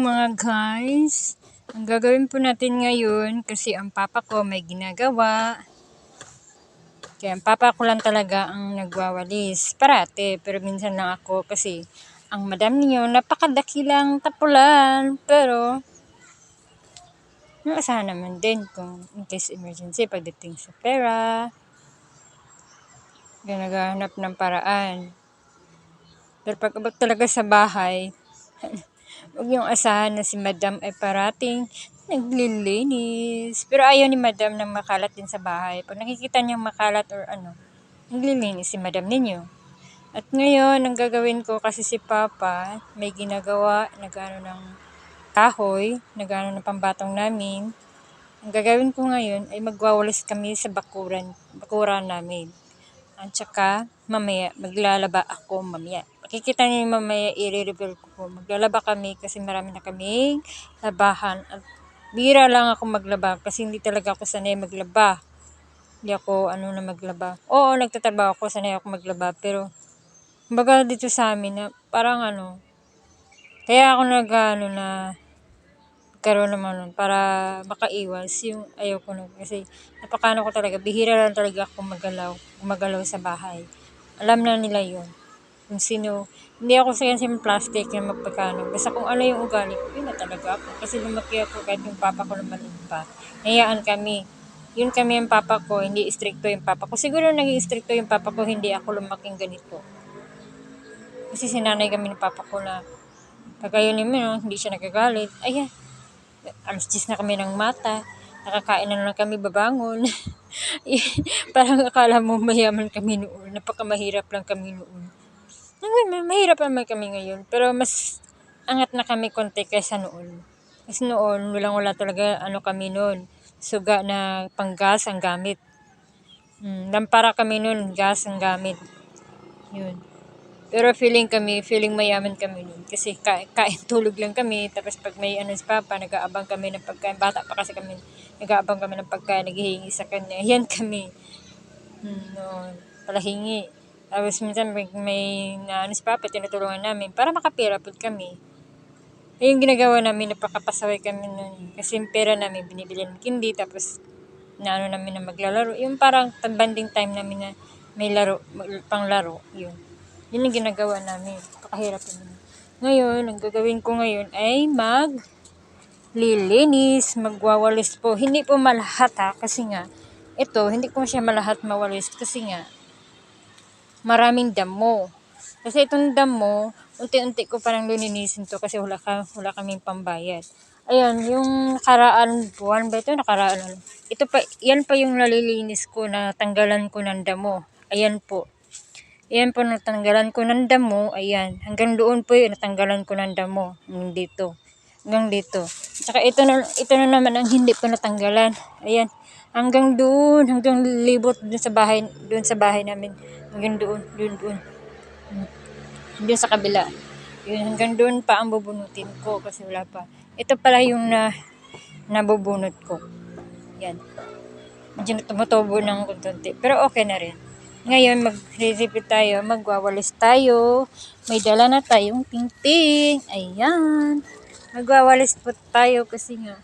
mga guys. Ang gagawin po natin ngayon kasi ang papa ko may ginagawa. Kaya ang papa ko lang talaga ang nagwawalis. Parate, pero minsan lang ako kasi ang madam niyo napakadakilang tapulan. Pero naasahan naman din kung in case emergency pagdating sa pera. Kaya naghahanap ng paraan. Pero pag abot talaga sa bahay, huwag yung asahan na si madam ay parating naglilinis. Pero ayaw ni madam na makalat din sa bahay. Pag nakikita niyang makalat or naglilinis si madam ninyo. At ngayon, ang gagawin ko kasi si papa, may ginagawa, nagano ng kahoy, nagano ng pambatong namin. Ang gagawin ko ngayon ay magwawalis kami sa bakuran namin. At saka, mamaya, maglalaba ako mamaya. Makikita niyo mamaya, i-reveal ko po. Maglalaba kami kasi marami na kaming labahan. At bira lang ako maglaba kasi hindi talaga ako sanay maglaba. Hindi ako na maglaba. Oo, nagtatrabaho ako, sanay ako maglaba. Pero, kumbaga dito sa amin na parang kaya ako na karoon naman nun para makaiwas yung ayaw ko nun kasi napakano ko talaga, bihira lang talaga ako gumagalaw sa bahay. Alam na nila yun kung sino, hindi ako yung plastic na magpagkano, basta kung ano yung ugali ko, yun na talaga ako kasi lumaki ako kahit yung papa ko naman pa, hayaan kami, yun kami yung papa ko, hindi stricto yung papa ko, siguro naging stricto yung papa ko, hindi ako lumaking ganito kasi sinanay kami ng papa ko na pag ayun naman, hindi siya nagagalit, ayan, alas 10 na kami ng mata, nakakain na lang kami babangon. Parang akala mo mayaman kami noon, napakamahirap lang kami noon. Mahirap naman kami ngayon, pero mas angat na kami konti kaysa noon. Kasi noon, wala talaga kami noon, suga na panggas ang gamit. Lampara kami noon, gas ang gamit. Yun. Pero feeling mayaman kami nun. Kasi kain tulog lang kami. Tapos pag may si papa, nag-aabang kami ng pagkain. Bata pa kasi kami, nag-aabang kami ng pagkain, naghihingi sa kanya. Yan kami. Noon, palahingi. Tapos minsan may si papa, tinutulungan namin para makapira po kami. Yung ginagawa namin, napakapasaway kami nun. Kasi yung pera namin, binibili ng kindi. Tapos, namin na maglalaro. Yung parang banding time namin na may laro, pang laro. Yun yung ginagawa namin. Pakahirap naman. Ngayon, ang gagawin ko ngayon ay maglilinis, magwawalis po. Hindi po malahat kasi nga, ito, hindi ko siya malahat mawalis kasi nga, maraming damo. Kasi itong damo, unti-unti ko parang lilinisin to kasi wala kaming pambayad. Ayan, yung nakaraan buwan ba ito? Ito pa, yan pa yung nalilinis ko na tanggalan ko ng damo. Ayan po. Ayan po, natanggalan ko ng damo. Ayan. Hanggang doon po yun, natanggalan ko ng damo. Dito. Hanggang dito. Tsaka ito na naman ang hindi pa natanggalan. Ayan. Hanggang doon. Hanggang libot doon sa bahay namin. Hanggang doon. Doon. Doon sa kabila. Yun, hanggang doon pa ang bubunutin ko kasi wala pa. Ito pala yung nabubunot ko. Yan. Medyo tumutubo ng kunti. Pero okay na rin. Ngayon, mag-repeat tayo, magwawalis tayo. May dala na tayong tingting. Ayan. Magwawalis po tayo kasi nga.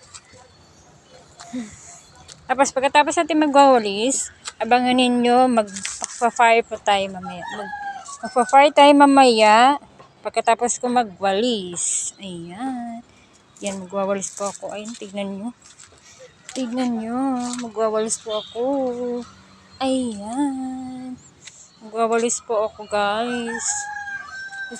Tapos, pagkatapos natin magwawalis, abangan ninyo, magpa-fire po tayo mamaya. Magpa-fire tayo mamaya, pagkatapos ko magwalis. Ayan. Yan, magwawalis po ako. Ayun, tignan nyo. Magwawalis po ako. Ayan. Magwawalis po ako, guys.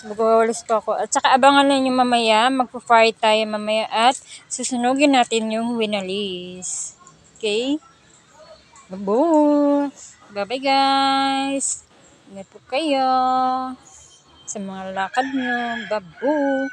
Magwawalis po ako. At saka abangan ninyo mamaya. Magpa-fry tayo mamaya. At susunugin natin yung winalis. Okay? Babu! Bye-bye, guys. Ingat po kayo sa mga lakad nyo. Babu!